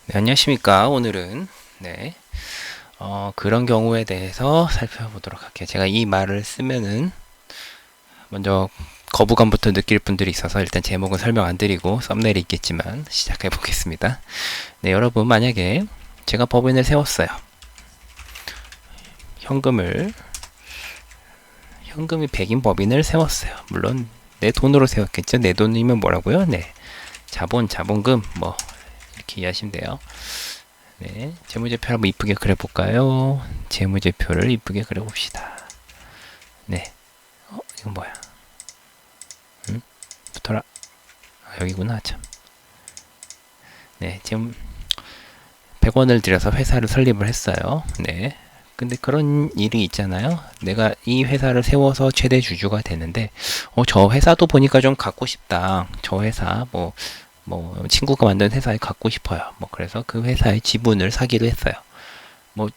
네, 안녕하십니까. 오늘은 그런 경우에 대해서 살펴보도록 할게요. 제가 이 말을 쓰면은 먼저 거부감부터 느낄 분들이 있어서 일단 제목은 설명 안 드리고 썸네일이 있겠지만 시작해 보겠습니다. 네, 여러분, 만약에 제가 법인을 세웠어요. 현금이 100인 법인을 세웠어요. 물론 내 돈으로 세웠겠죠. 내 돈이면 뭐라고요? 네, 자본금 뭐 이렇게 이해하시면 돼요. 네, 재무제표 한번 이쁘게 그려볼까요? 재무제표를 이쁘게 그려봅시다. 네, 이건 뭐야? 응? 붙어라. 여기구나, 참. 네, 지금 100원을 들여서 회사를 설립을 했어요. 네. 근데 그런 일이 있잖아요. 내가 이 회사를 세워서 최대 주주가 되는데, 저 회사도 보니까 좀 갖고 싶다. 저 회사, 친구가 만든 회사에 갖고 싶어요. 그래서 그 회사의 지분을 사기로 했어요.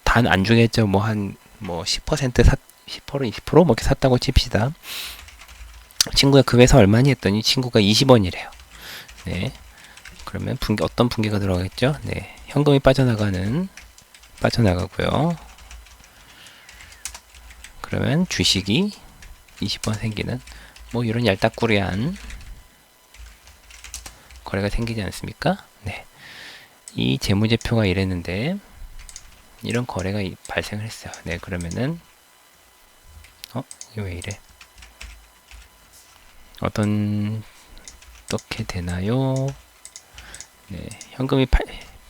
단 안 주겠죠. 10% 10% 20% 이렇게 샀다고 칩시다. 친구가 그 회사 얼마니 했더니 친구가 20원이래요. 네. 그러면 어떤 분기가 들어가겠죠? 네. 현금이 빠져나가고요. 그러면 주식이 20원 생기는 이런 얄딱구리한 거래가 생기지 않습니까? 네. 이 재무제표가 이랬는데 이런 거래가 발생을 했어요. 네, 그러면은 이게 왜 이래? 어떻게 되나요? 네, 현금이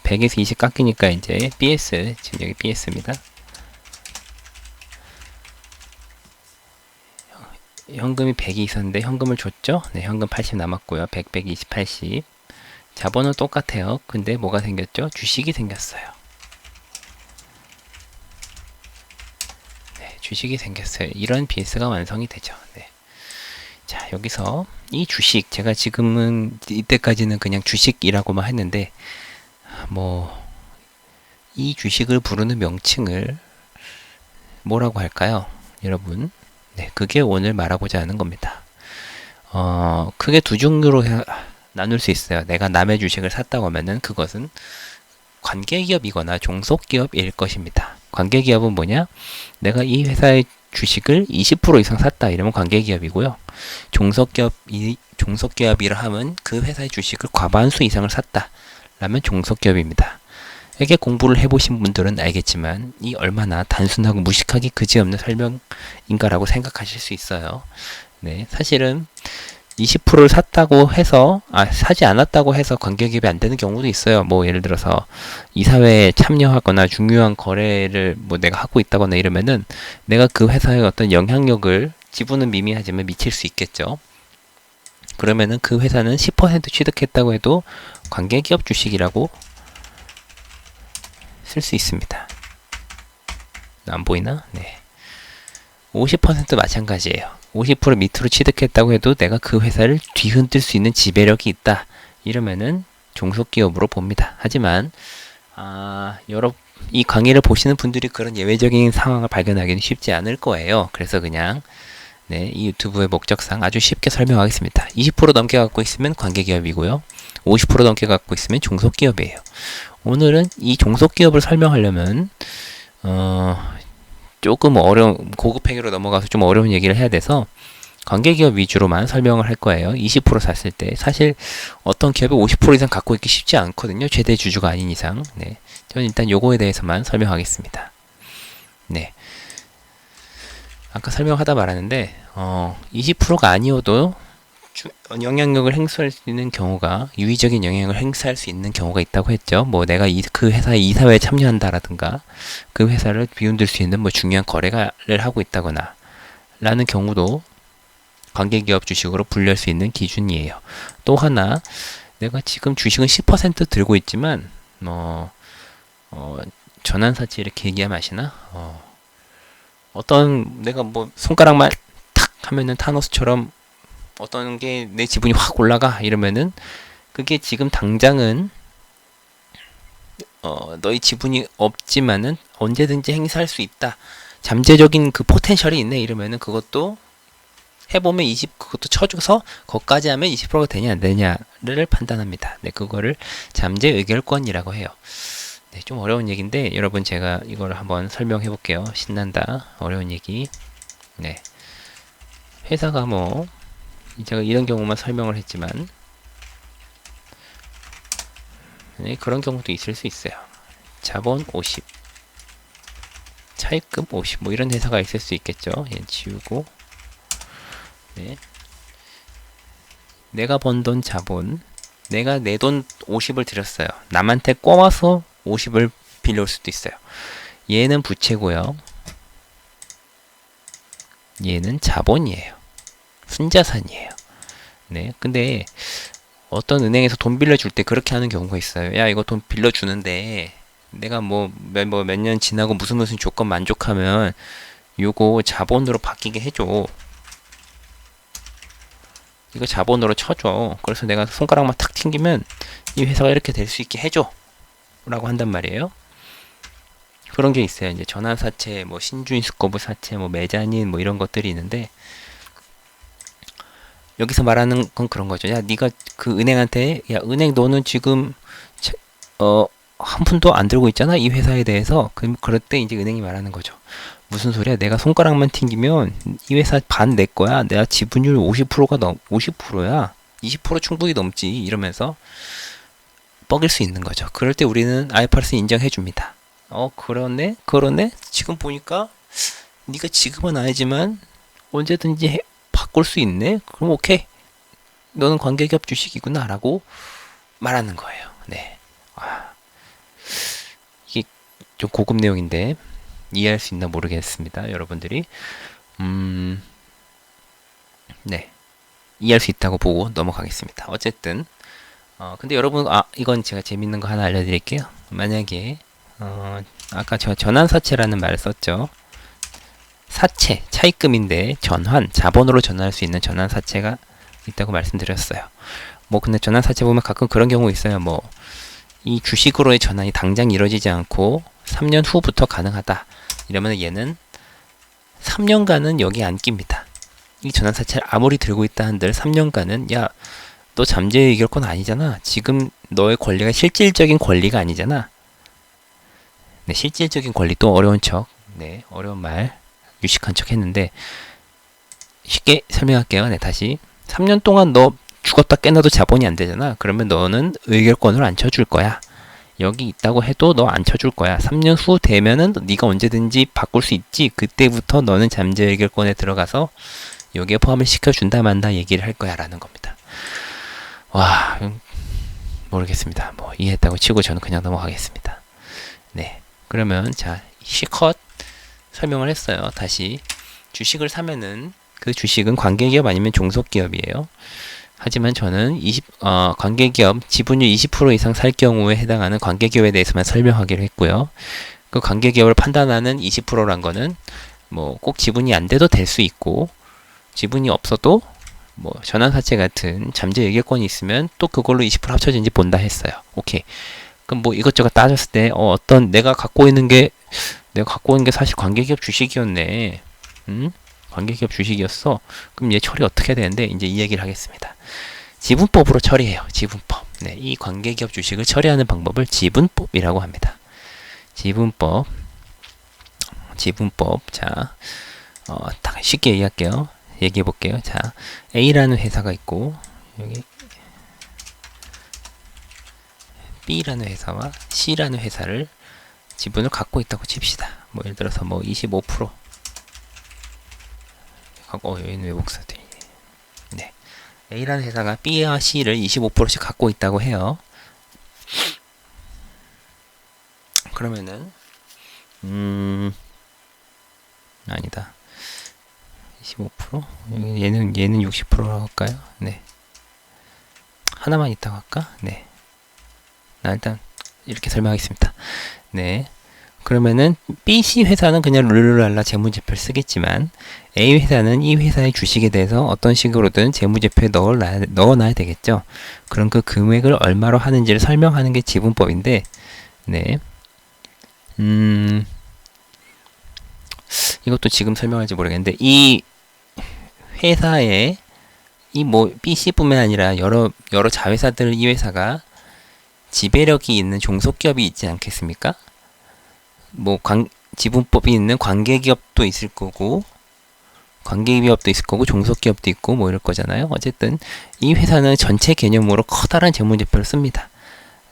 100에서 20 깎이니까 이제 BS, 지금 여기 BS입니다. 현금이 100이 있었는데 현금을 줬죠? 네, 현금 80 남았고요. 100, 120, 80. 자본은 똑같아요. 근데 뭐가 생겼죠? 주식이 생겼어요. 네, 주식이 생겼어요. 이런 BS가 완성이 되죠. 네. 자, 여기서 이 주식, 제가 지금은 이때까지는 그냥 주식이라고만 했는데 이 주식을 부르는 명칭을 뭐라고 할까요? 여러분, 네, 그게 오늘 말하고자 하는 겁니다. 크게 두 종류로 나눌 수 있어요. 내가 남의 주식을 샀다고 하면은 그것은 관계기업이거나 종속기업일 것입니다. 관계기업은 뭐냐? 내가 이 회사의 주식을 20% 이상 샀다 이러면 관계기업이고요. 종속기업이라 하면 그 회사의 주식을 과반수 이상을 샀다 라면 종속기업입니다. 이렇게 공부를 해보신 분들은 알겠지만 이 얼마나 단순하고 무식하기 그지없는 설명인가라고 생각하실 수 있어요. 네, 사실은 20%를 샀다고 해서 사지 않았다고 해서 관계기업이 안 되는 경우도 있어요. 예를 들어서 이사회에 참여하거나 중요한 거래를 내가 하고 있다거나 이러면은 내가 그 회사의 어떤 영향력을 지분은 미미하지만 미칠 수 있겠죠. 그러면은 그 회사는 10% 취득했다고 해도 관계기업 주식이라고 쓸 수 있습니다. 안 보이나? 네. 50% 마찬가지예요. 50% 밑으로 취득했다고 해도 내가 그 회사를 뒤흔들 수 있는 지배력이 있다. 이러면은 종속기업으로 봅니다. 하지만 이 강의를 보시는 분들이 그런 예외적인 상황을 발견하기는 쉽지 않을 거예요. 그래서 그냥 이 유튜브의 목적상 아주 쉽게 설명하겠습니다. 20% 넘게 갖고 있으면 관계기업이고요. 50% 넘게 갖고 있으면 종속기업이에요. 오늘은 이 종속기업을 설명하려면 조금 고급 회계로 넘어가서 좀 어려운 얘기를 해야 돼서 관계기업 위주로만 설명을 할 거예요. 20% 샀을 때 사실 어떤 기업이 50% 이상 갖고 있기 쉽지 않거든요. 최대 주주가 아닌 이상. 네, 저는 일단 요거에 대해서만 설명하겠습니다. 네, 아까 설명하다 말았는데 20%가 아니어도 영향력을 행사할 수 있는 경우가 유의적인 영향을 행사할 수 있는 경우가 있다고 했죠. 내가 그 회사의 이사회에 참여한다라든가 그 회사를 비운들 수 있는 중요한 거래를 하고 있다거나 라는 경우도 관계기업 주식으로 분류할 수 있는 기준이에요. 또 하나, 내가 지금 주식은 10% 들고 있지만 전환사채 이렇게 얘기하면 아시나? 어떤 내가 손가락만 탁 하면은 타노스처럼 어떤 게 내 지분이 확 올라가 이러면은 그게 지금 당장은 너희 지분이 없지만은 언제든지 행사할 수 있다. 잠재적인 그 포텐셜이 있네 이러면은 그것도 해보면 그것도 쳐줘서 거기까지 하면 20%가 되냐 안 되냐를 판단합니다. 네, 그거를 잠재 의결권이라고 해요. 네, 좀 어려운 얘기인데 여러분 제가 이걸 한번 설명해 볼게요. 신난다. 어려운 얘기. 네. 회사가 뭐 제가 이런 경우만 설명을 했지만 네, 그런 경우도 있을 수 있어요. 자본 50, 차입금 50, 뭐 이런 회사가 있을 수 있겠죠. 얘 지우고, 네. 내가 번 돈 자본, 내가 내 돈 50을 들였어요. 남한테 꼬아서 50을 빌려올 수도 있어요. 얘는 부채고요. 얘는 자본이에요. 순자산이에요. 네, 근데 어떤 은행에서 돈 빌려줄 때 그렇게 하는 경우가 있어요. 야, 이거 돈 빌려주는데 내가 뭐 몇 년 지나고 무슨 조건 만족하면 요거 자본으로 바뀌게 해줘. 이거 자본으로 쳐줘. 그래서 내가 손가락만 탁 튕기면 이 회사가 이렇게 될 수 있게 해줘. 라고 한단 말이에요. 그런 게 있어요. 이제 전환사채, 뭐 신주인수거부 사채, 뭐 매자닌 뭐 이런 것들이 있는데 여기서 말하는 건 그런 거죠. 야, 네가 그 은행한테 야, 은행 너는 지금 한 푼도 안 들고 있잖아. 이 회사에 대해서. 그럴 때 이제 은행이 말하는 거죠. 무슨 소리야? 내가 손가락만 튕기면 이 회사 반 내 거야. 내가 지분율 50%가 50%야. 20% 충분히 넘지. 이러면서 뻐길 수 있는 거죠. 그럴 때 우리는 IFRS 인정해 줍니다. 그러네. 지금 보니까 네가 지금은 아니지만 언제든지 바꿀 수 있네. 그럼 오케이. 너는 관계기업 주식이구나 라고 말하는 거예요. 네. 이게 좀 고급 내용인데 이해할 수 있나 모르겠습니다. 여러분들이 네, 이해할 수 있다고 보고 넘어가겠습니다. 어쨌든 근데 여러분 이건 제가 재밌는 거 하나 알려드릴게요. 만약에 아까 저 전환사채라는 말을 썼죠. 사채, 차입금인데 전환, 자본으로 전환할 수 있는 전환사채가 있다고 말씀드렸어요. 뭐 근데 전환사채 보면 가끔 그런 경우 있어요. 뭐 이 주식으로의 전환이 당장 이루어지지 않고 3년 후부터 가능하다. 이러면 얘는 3년간은 여기 안 낍니다. 이 전환사채를 아무리 들고 있다 한들 3년간은 야, 너 잠재 의결권 아니잖아. 지금 너의 권리가 실질적인 권리가 아니잖아. 네, 실질적인 권리 또 어려운 척. 네, 어려운 말. 유식한 척 했는데 쉽게 설명할게요. 네, 다시 3년 동안 너 죽었다 깨나도 자본이 안 되잖아. 그러면 너는 의결권을 안 쳐줄 거야. 여기 있다고 해도 너 안 쳐줄 거야. 3년 후 되면은 네가 언제든지 바꿀 수 있지. 그때부터 너는 잠재 의결권에 들어가서 여기에 포함을 시켜준다 만다 얘기를 할 거야 라는 겁니다. 와, 모르겠습니다. 뭐 이해했다고 치고 저는 그냥 넘어가겠습니다. 네, 그러면 자 실컷 설명을 했어요. 다시 주식을 사면은 그 주식은 관계기업 아니면 종속기업이에요. 하지만 저는 관계기업 지분율 20% 이상 살 경우에 해당하는 관계기업에 대해서만 설명하기로 했고요. 그 관계기업을 판단하는 20%란 거는 뭐 꼭 지분이 안 돼도 될 수 있고 지분이 없어도 뭐 전환사채 같은 잠재 의결권이 있으면 또 그걸로 20% 합쳐진지 본다 했어요. 오케이. 그럼 뭐 이것저것 따졌을 때 어떤 내가 갖고 있는 게 사실 관계기업 주식이었네. 관계기업 주식이었어. 그럼 얘 처리 어떻게 해야 되는데 이제 이 얘기를 하겠습니다. 지분법으로 처리해요. 지분법. 네, 이 관계기업 주식을 처리하는 방법을 지분법이라고 합니다. 지분법. 자, 딱 쉽게 얘기해 볼게요. 자, A라는 회사가 있고 여기 B라는 회사와 C라는 회사를 지분을 갖고 있다고 칩시다. 뭐 예를 들어서 뭐 25% 하고 여기는 외국사들이 네. A라는 회사가 B와 C를 25%씩 갖고 있다고 해요. 그러면은 아니다. 25%? 얘는 60%라고 할까요? 네. 하나만 있다고 할까? 네. 일단 이렇게 설명하겠습니다. 네. 그러면은 BC 회사는 그냥 룰루랄라 재무제표를 쓰겠지만 A 회사는 이 회사의 주식에 대해서 어떤 식으로든 재무제표에 넣어놔야 되겠죠. 그럼 그 금액을 얼마로 하는지를 설명하는 게 지분법인데 네. 이것도 지금 설명할지 모르겠는데 이 회사에 이 뭐 BC뿐만 아니라 여러 자회사들 이 회사가 지배력이 있는 종속기업이 있지 않겠습니까? 뭐 지분법이 있는 관계기업도 있을 거고 관계기업도 있을 거고 종속기업도 있고 뭐 이럴 거잖아요. 어쨌든 이 회사는 전체 개념으로 커다란 재무제표를 씁니다.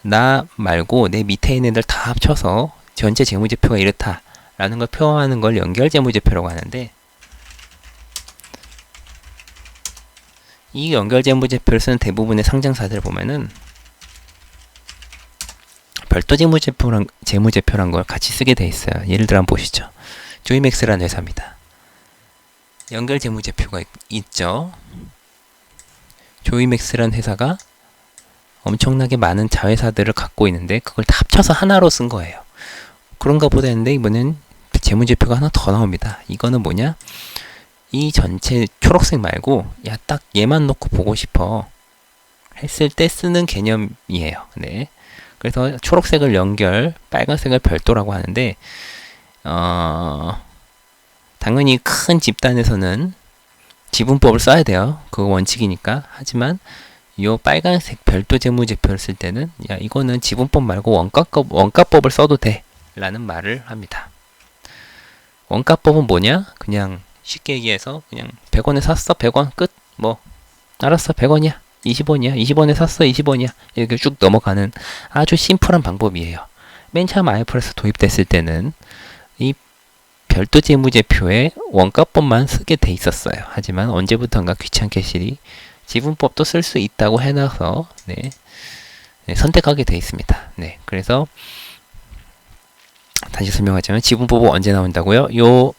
나 말고 내 밑에 있는 애들 다 합쳐서 전체 재무제표가 이렇다라는 걸 표현하는 걸 연결재무제표라고 하는데, 이 연결재무제표를 쓰는 대부분의 상장사들 보면은 별도 재무제표란 걸 같이 쓰게 돼 있어요. 예를 들어 한번 보시죠. 조이맥스라는 회사입니다. 연결재무제표가 있죠. 조이맥스라는 회사가 엄청나게 많은 자회사들을 갖고 있는데 그걸 다 합쳐서 하나로 쓴 거예요. 그런가 보다 했는데 이번엔 재무제표가 하나 더 나옵니다. 이거는 뭐냐? 이 전체 초록색 말고 야 딱 얘만 놓고 보고 싶어 했을 때 쓰는 개념이에요. 네. 그래서 초록색을 연결, 빨간색을 별도라고 하는데 당연히 큰 집단에서는 지분법을 써야 돼요. 그거 원칙이니까. 하지만 요 빨간색 별도 재무제표를 쓸 때는 야 이거는 지분법 말고 원가법을 써도 돼 라는 말을 합니다. 원가법은 뭐냐? 그냥 쉽게 얘기해서 그냥 100원에 샀어 100원 끝. 뭐 알았어 100원이야 20원이야 20원에 샀어 20원이야 이렇게 쭉 넘어가는 아주 심플한 방법이에요. 맨 처음 IFRS 도입됐을 때는 이 별도 재무제표에 원가법만 쓰게 돼 있었어요. 하지만 언제부턴가 귀찮게 실이 지분법도 쓸 수 있다고 해놔서 선택하게 돼 있습니다. 네, 그래서 다시 설명하자면 지분법은 언제 나온다고요? 요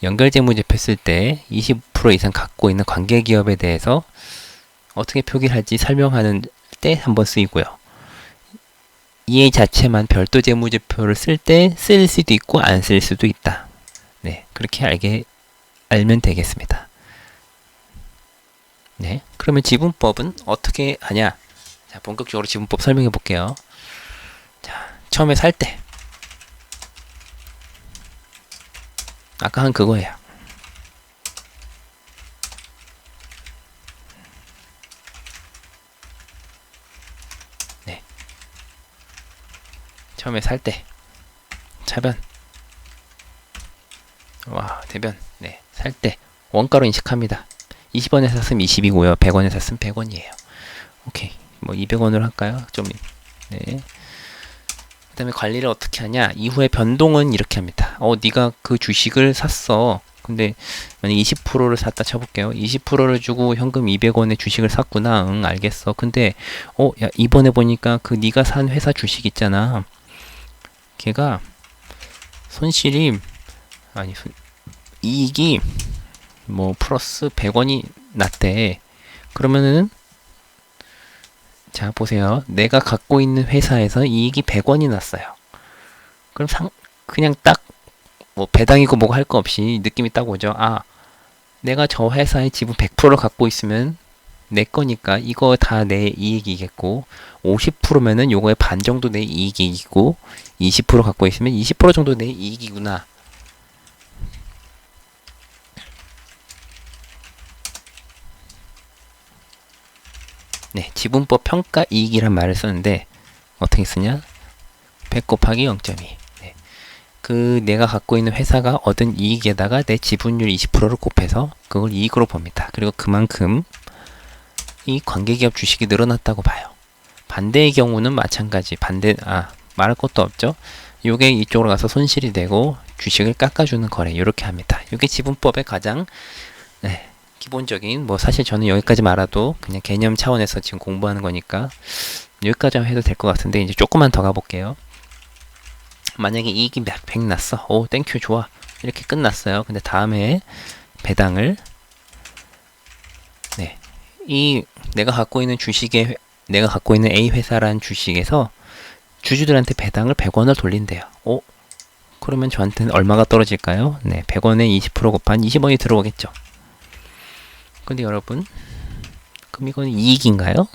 연결재무제표 쓸 때 20% 이상 갖고 있는 관계기업에 대해서 어떻게 표기를 할지 설명하는 때 한번 쓰이고요. 이 자체만 별도 재무제표를 쓸 때 쓸 수도 있고 안 쓸 수도 있다. 네, 그렇게 알면 되겠습니다. 네, 그러면 지분법은 어떻게 하냐? 자, 본격적으로 지분법 설명해 볼게요. 자, 처음에 살 때 아까 한 그거예요. 네, 처음에 살 때 차변 대변 살 때 원가로 인식합니다. 20원에 샀으면 20이고요. 100원에 샀으면 100원이에요. 오케이. 뭐 200원으로 할까요? 좀 그 다음에 관리를 어떻게 하냐? 이후에 변동은 이렇게 합니다. 네가 그 주식을 샀어. 근데 만약 20%를 샀다 쳐볼게요. 20%를 주고 현금 200원에 주식을 샀구나. 응, 알겠어. 근데 야, 이번에 보니까 그 네가 산 회사 주식 있잖아. 걔가 손실이 이익이 뭐 플러스 100원이 났대. 그러면은 자 보세요. 내가 갖고 있는 회사에서 이익이 100원이 났어요. 그럼 그냥 딱 뭐 배당이고 뭐고 할 거 없이 느낌이 딱 오죠. 내가 저 회사의 지분 100%를 갖고 있으면 내 거니까 이거 다 내 이익이겠고 50%면은 요거의 반 정도 내 이익이고 20% 갖고 있으면 20% 정도 내 이익이구나. 네, 지분법 평가 이익이란 말을 쓰는데 어떻게 쓰냐? 100 곱하기 0.2. 네. 그 내가 갖고 있는 회사가 얻은 이익에다가 내 지분율 20%를 곱해서 그걸 이익으로 봅니다. 그리고 그만큼 이 관계기업 주식이 늘어났다고 봐요. 반대의 경우는 마찬가지. 말할 것도 없죠. 요게 이쪽으로 가서 손실이 되고 주식을 깎아주는 거래. 이렇게 합니다. 요게 지분법의 가장 기본적인 사실 저는 여기까지 말아도 그냥 개념 차원에서 지금 공부하는 거니까 여기까지만 해도 될 것 같은데 이제 조금만 더 가볼게요. 만약에 이익이 100 났어. 오 땡큐 좋아. 이렇게 끝났어요. 근데 다음에 배당을 이 내가 갖고 있는 A 회사란 주식에서 주주들한테 배당을 100원을 돌린대요. 그러면 저한테는 얼마가 떨어질까요? 100원에 20% 곱한 20원이 들어오겠죠. 근데 여러분, 그럼 이건 이익인가요?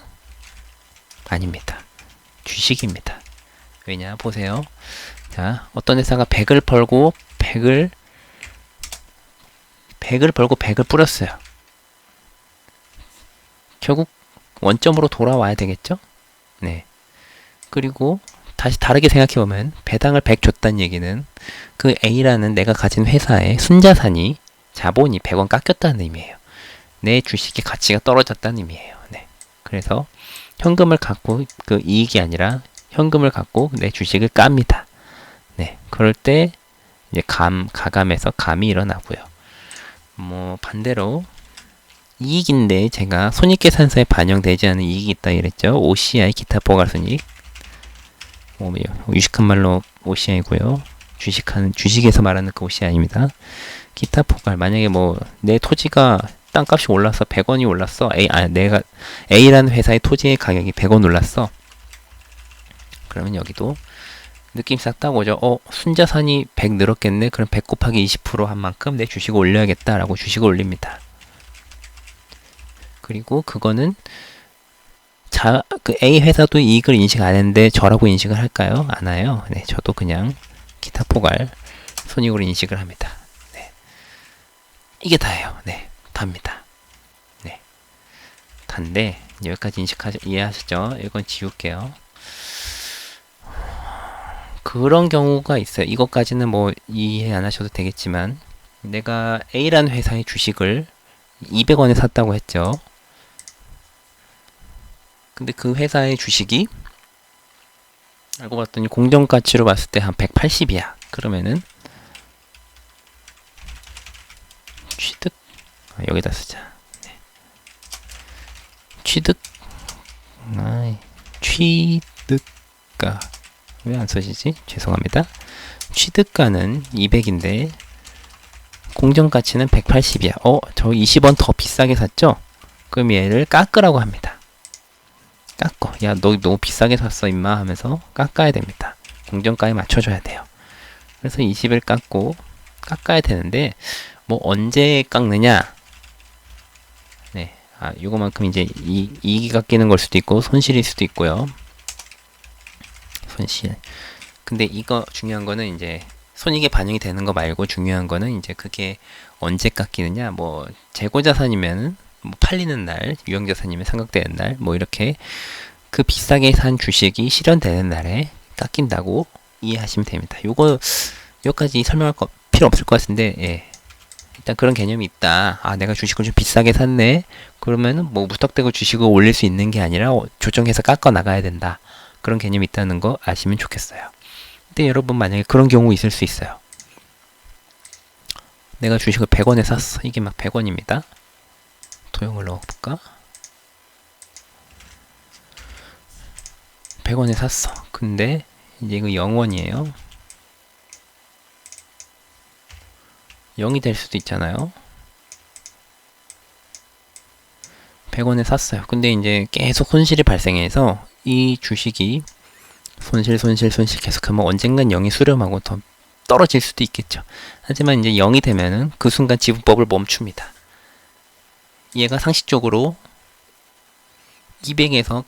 아닙니다. 주식입니다. 왜냐? 보세요. 자, 어떤 회사가 100을 벌고 100을 벌고 100을 뿌렸어요. 결국 원점으로 돌아와야 되겠죠? 네. 그리고 다시 다르게 생각해보면 배당을 100 줬다는 얘기는 그 A라는 내가 가진 회사의 순자산이 자본이 100원 깎였다는 의미예요. 내 주식의 가치가 떨어졌다는 의미예요. 네. 그래서 현금을 갖고 그 이익이 아니라 현금을 갖고 내 주식을 깝니다. 네. 그럴 때 이제 가감에서 감이 일어나고요. 뭐 반대로 이익인데 제가 손익계산서에 반영되지 않은 이익이 있다 이랬죠. OCI 기타 포괄손익. 유식한 말로 OCI고요. 주식에서 말하는 그 OCI입니다. 기타 포괄. 만약에 뭐 내 토지가 땅값이 올라서 100원이 올랐어. 내가 A라는 회사의 토지의 가격이 100원 올랐어. 그러면 여기도 느낌 싹 딱 오죠. 순자산이 100 늘었겠네. 그럼 100 곱하기 20%한 만큼 내 주식을 올려야겠다라고 주식을 올립니다. 그리고 그거는 그 A 회사도 이익을 인식 안 했는데 저라고 인식을 할까요? 안 해요. 네, 저도 그냥 기타 포괄 손익으로 인식을 합니다. 네. 이게 다예요. 네, 답니다. 네, 단데 여기까지 이해하셨죠? 이건 지울게요. 그런 경우가 있어요. 이것까지는 뭐 이해 안 하셔도 되겠지만 내가 A라는 회사의 주식을 200원에 샀다고 했죠. 근데 그 회사의 주식이 알고 봤더니 공정가치로 봤을 때 한 180이야. 그러면은 취득 여기다 쓰자. 네. 취득가 왜 안 써지지? 죄송합니다. 취득가는 200인데 공정가치는 180이야. 저 20원 더 비싸게 샀죠? 그럼 얘를 깎으라고 합니다. 깎어. 야, 너 너무 비싸게 샀어, 임마 하면서 깎아야 됩니다. 공정가에 맞춰줘야 돼요. 그래서 20을 깎아야 되는데 뭐 언제 깎느냐? 네, 요거만큼 이제 이익이 깎이는 걸 수도 있고 손실일 수도 있고요. 손실. 근데 이거 중요한 거는 이제 손익에 반영이 되는 거 말고 중요한 거는 이제 그게 언제 깎이느냐? 뭐 재고자산이면은 뭐 팔리는 날, 유형자산이면 상각되는 날, 뭐 이렇게 그 비싸게 산 주식이 실현되는 날에 깎인다고 이해하시면 됩니다. 요까지 설명할 거 필요 없을 것 같은데, 예. 일단 그런 개념이 있다. 내가 주식을 좀 비싸게 샀네. 그러면은 뭐 무턱대고 주식을 올릴 수 있는 게 아니라 조정해서 깎아 나가야 된다. 그런 개념이 있다는 거 아시면 좋겠어요. 근데 여러분 만약에 그런 경우 있을 수 있어요. 내가 주식을 100원에 샀어. 이게 막 100원입니다. 도형을 넣어볼까? 100원에 샀어. 근데 이제 이거 0원이에요. 0이 될 수도 있잖아요. 100원에 샀어요. 근데 이제 계속 손실이 발생해서 이 주식이 손실 계속하면 언젠간 0이 수렴하고 더 떨어질 수도 있겠죠. 하지만 이제 0이 되면은 그 순간 지분법을 멈춥니다. 얘가 상식적으로 200에서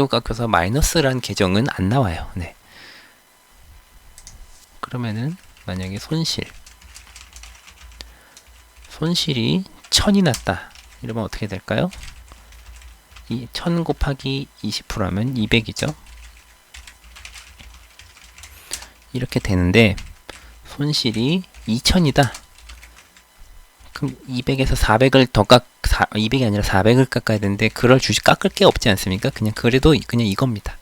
깎여서 마이너스라는 계정은 안 나와요. 네. 그러면은 만약에 손실이 1000이 났다. 이러면 어떻게 될까요? 1000 곱하기 20%하면 200이죠. 이렇게 되는데 손실이 2000이다. 그럼 200에서 400을 200이 아니라 400을 깎아야 되는데 그럴 주식 깎을 게 없지 않습니까? 그래도 그냥 이겁니다.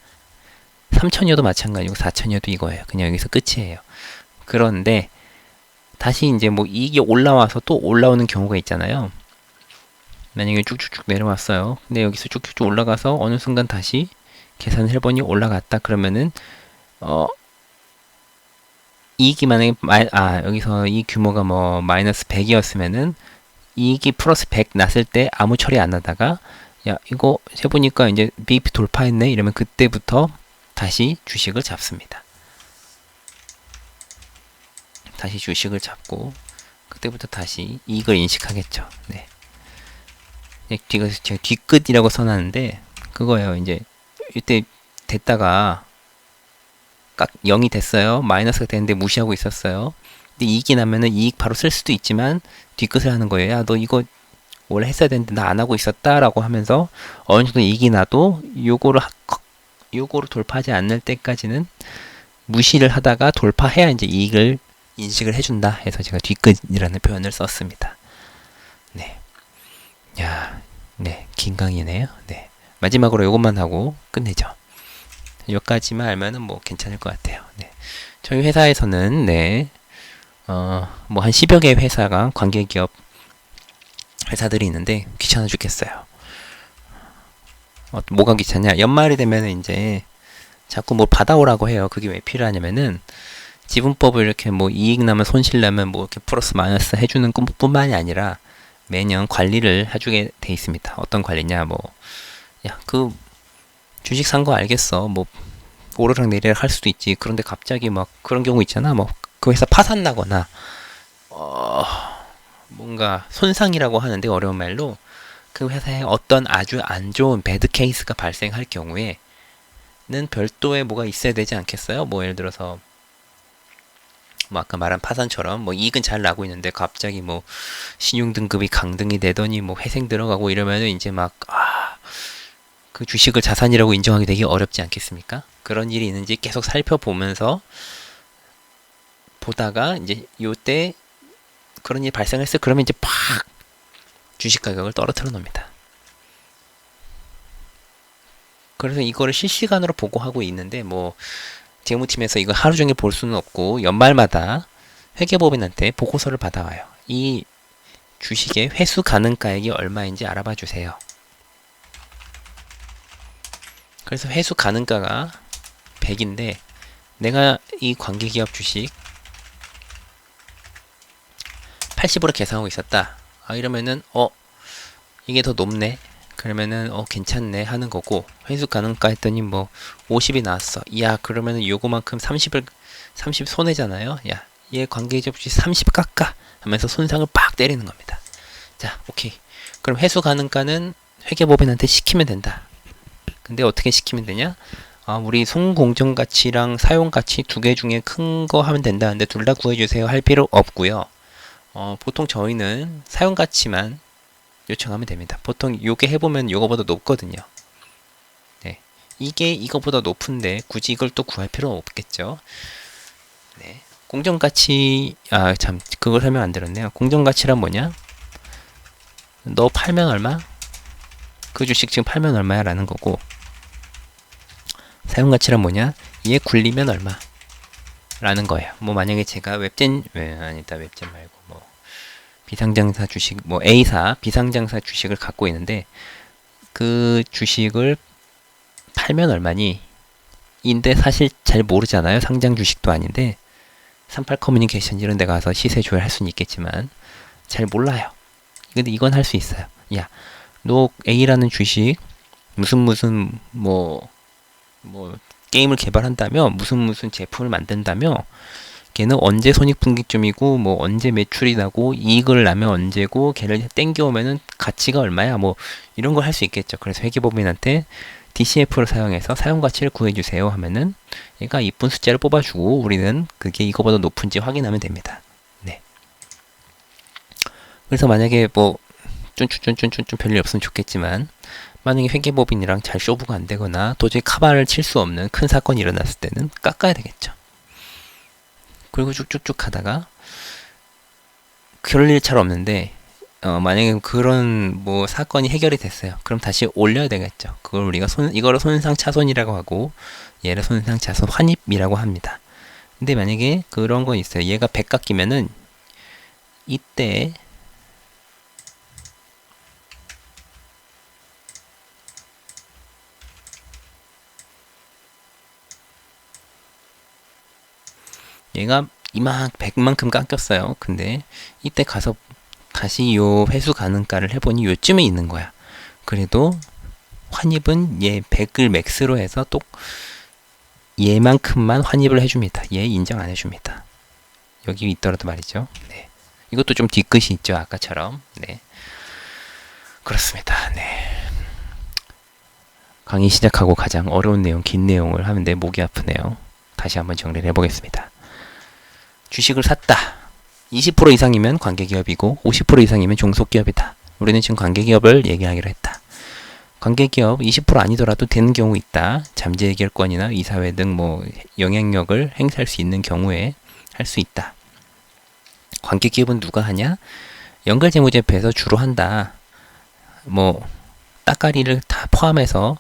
3000이어도 마찬가지고 4000이어도 이거예요. 그냥 여기서 끝이에요. 그런데 다시 이제 뭐 이익이 올라와서 또 올라오는 경우가 있잖아요. 만약에 쭉쭉쭉 내려왔어요. 근데 여기서 쭉쭉쭉 올라가서 어느 순간 다시 계산을 해보니 올라갔다. 그러면은 이익이 만약에 여기서 이 규모가 뭐 마이너스 100이었으면은 이익이 플러스 100 났을 때 아무 처리 안 하다가 야 이거 해보니까 이제 BEP 돌파했네 이러면 그때부터 다시 주식을 잡습니다. 다시 주식을 잡고 그때부터 다시 이익을 인식하겠죠. 네. 제가 뒤끝이라고 써놨는데 그거예요. 이제 이때 됐다가 0이 됐어요. 마이너스가 됐는데 무시하고 있었어요. 근데 이익이 나면은 이익 바로 쓸 수도 있지만 뒤끝을 하는 거예요. 야, 너 이거 원래 했어야 되는데 나 안 하고 있었다라고 하면서 어느 정도 이익이 나도 요거를 돌파하지 않을 때까지는 무시를 하다가 돌파해야 이제 이익을 인식을 해준다 해서 제가 뒤끝이라는 표현을 썼습니다. 네. 야, 네. 긴 강의네요. 네. 마지막으로 요것만 하고 끝내죠. 여기까지만 알면은 뭐 괜찮을 것 같아요. 네. 저희 회사에서는, 네. 뭐 한 10여 개의 회사가 관계기업 회사들이 있는데 귀찮아 죽겠어요. 뭐가 귀찮냐? 연말이 되면은 이제 자꾸 뭐 받아오라고 해요. 그게 왜 필요하냐면은 지분법을 이렇게 뭐 이익 나면 손실 나면 뭐 이렇게 플러스 마이너스 해주는 뿐만이 아니라 매년 관리를 해주게 돼 있습니다. 어떤 관리냐? 뭐 야, 그 주식 산 거 알겠어. 뭐 오르락 내리락 할 수도 있지. 그런데 갑자기 막 그런 경우 있잖아. 뭐 그 회사 파산 나거나 뭔가 손상이라고 하는데 어려운 말로 그 회사에 어떤 아주 안 좋은 배드 케이스가 발생할 경우에는 별도의 뭐가 있어야 되지 않겠어요? 뭐 예를 들어서 뭐 아까 말한 파산처럼 뭐 이익은 잘 나고 있는데 갑자기 뭐 신용 등급이 강등이 되더니 뭐 회생 들어가고 이러면은 이제 막 그 주식을 자산이라고 인정하기 되게 어렵지 않겠습니까? 그런 일이 있는지 계속 살펴보면서 보다가 이제 요때 그런 일이 발생했어요. 그러면 이제 팍 주식 가격을 떨어뜨려 놓습니다. 그래서 이거를 실시간으로 보고하고 있는데 뭐 재무팀에서 이거 하루 종일 볼 수는 없고 연말마다 회계법인한테 보고서를 받아와요. 이 주식의 회수 가능가액이 얼마인지 알아봐 주세요. 그래서 회수 가능가가 100인데 내가 이 관계기업 주식 80으로 계산하고 있었다. 이러면은 이게 더 높네. 그러면은 괜찮네 하는 거고 회수 가능가 했더니 뭐 50이 나왔어. 야, 그러면은 요거만큼 30 손해잖아요. 야, 얘 관계기업 주식 30 깎아 하면서 손상을 빡 때리는 겁니다. 자, 오케이. 그럼 회수 가능가는 회계법인한테 시키면 된다. 근데 어떻게 시키면 되냐? 우리 송공정가치랑 사용가치 두 개 중에 큰 거 하면 된다는데 둘 다 구해주세요 할 필요 없고요. 보통 저희는 사용가치만 요청하면 됩니다. 보통 요게 해보면 요거보다 높거든요. 네. 이게 이거보다 높은데 굳이 이걸 또 구할 필요는 없겠죠. 네. 공정가치, 참, 그걸 설명 안 들었네요. 공정가치란 뭐냐? 너 팔면 얼마? 그 주식 지금 팔면 얼마야? 라는 거고, 사용가치란 뭐냐? 얘 굴리면 얼마? 라는 거예요. 뭐 만약에 제가 웹젠 말고 뭐 비상장사 주식, 뭐 A사 비상장사 주식을 갖고 있는데 그 주식을 팔면 얼마니? 인데 사실 잘 모르잖아요. 상장 주식도 아닌데 38 커뮤니케이션 이런 데 가서 시세 조회할 수는 있겠지만 잘 몰라요. 근데 이건 할 수 있어요. 야, 너 A라는 주식 무슨 뭐 게임을 개발한다며 무슨 제품을 만든다며 걔는 언제 손익분기점이고 뭐 언제 매출이 나고 이익을 나면 언제고 걔를 땡겨오면은 가치가 얼마야 뭐 이런 걸 할 수 있겠죠. 그래서 회계법인한테 DCF를 사용해서 사용가치를 구해주세요 하면은 얘가 이쁜 숫자를 뽑아주고 우리는 그게 이거보다 높은지 확인하면 됩니다. 네. 그래서 만약에 뭐 쭌쭌쭌쭌쭌 별일 없으면 좋겠지만 만약에 회계법인이랑 잘 쇼부가 안 되거나 도저히 카바를 칠 수 없는 큰 사건이 일어났을 때는 깎아야 되겠죠. 그리고 쭉쭉쭉 하다가 그럴 일 잘 없는데 만약에 그런 뭐 사건이 해결이 됐어요. 그럼 다시 올려야 되겠죠. 그걸 우리가 이거를 손상차손이라고 하고 얘를 손상차손 환입이라고 합니다. 근데 만약에 그런 건 있어요. 얘가 100 깎이면은 이때 얘가 100만큼 깎였어요. 근데 이때 가서 다시 요 회수 가능가를 해보니 요쯤에 있는 거야. 그래도 환입은 얘 100을 맥스로 해서 또 얘만큼만 환입을 해줍니다. 얘 인정 안 해줍니다. 여기 있더라도 말이죠. 네. 이것도 좀 뒤끝이 있죠. 아까처럼. 네. 그렇습니다. 네. 강의 시작하고 가장 어려운 내용, 긴 내용을 하는데 목이 아프네요. 다시 한번 정리를 해보겠습니다. 주식을 샀다. 20% 이상이면 관계기업이고 50% 이상이면 종속기업이다. 우리는 지금 관계기업을 얘기하기로 했다. 관계기업 20% 아니더라도 되는 경우 있다. 잠재해결권이나 이사회 등 뭐 영향력을 행사할 수 있는 경우에 할 수 있다. 관계기업은 누가 하냐? 연결재무제표에서 주로 한다. 뭐 따까리를 다 포함해서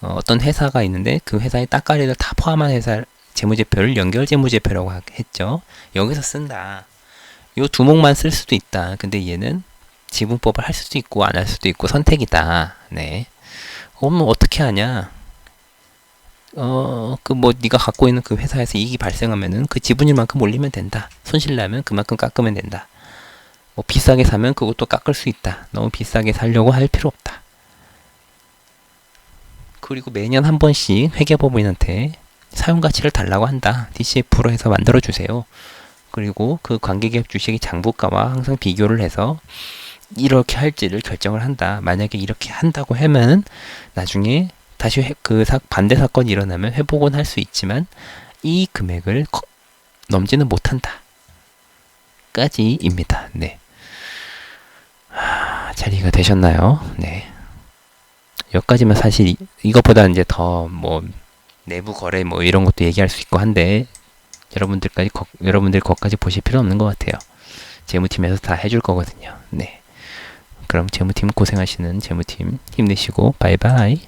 어떤 회사가 있는데 그 회사의 따까리를 다 포함한 회사 재무제표를 연결재무제표라고 했죠. 여기서 쓴다. 요 두목만 쓸 수도 있다. 근데 얘는 지분법을 할 수도 있고 안 할 수도 있고 선택이다. 네. 그럼 어떻게 하냐? 그 뭐 네가 갖고 있는 그 회사에서 이익이 발생하면은 그 지분율만큼 올리면 된다. 손실 나면 그만큼 깎으면 된다. 뭐 비싸게 사면 그것도 깎을 수 있다. 너무 비싸게 살려고 할 필요 없다. 그리고 매년 한 번씩 회계법인한테 사용가치를 달라고 한다. DCF로 해서 만들어주세요. 그리고 그 관계기업 주식의 장부가와 항상 비교를 해서 이렇게 할지를 결정을 한다. 만약에 이렇게 한다고 하면 나중에 다시 반대 사건이 일어나면 회복은 할 수 있지만 이 금액을 넘지는 못한다. 까지입니다. 네. 잘 이해가 되셨나요? 네. 여기까지만 사실 이것보다 이제 더 뭐 내부 거래 뭐 이런 것도 얘기할 수 있고 한데 여러분들 것까지 보실 필요 없는 것 같아요. 재무팀에서 다 해줄 거거든요. 네. 그럼 재무팀 고생하시는 재무팀 힘내시고 바이바이.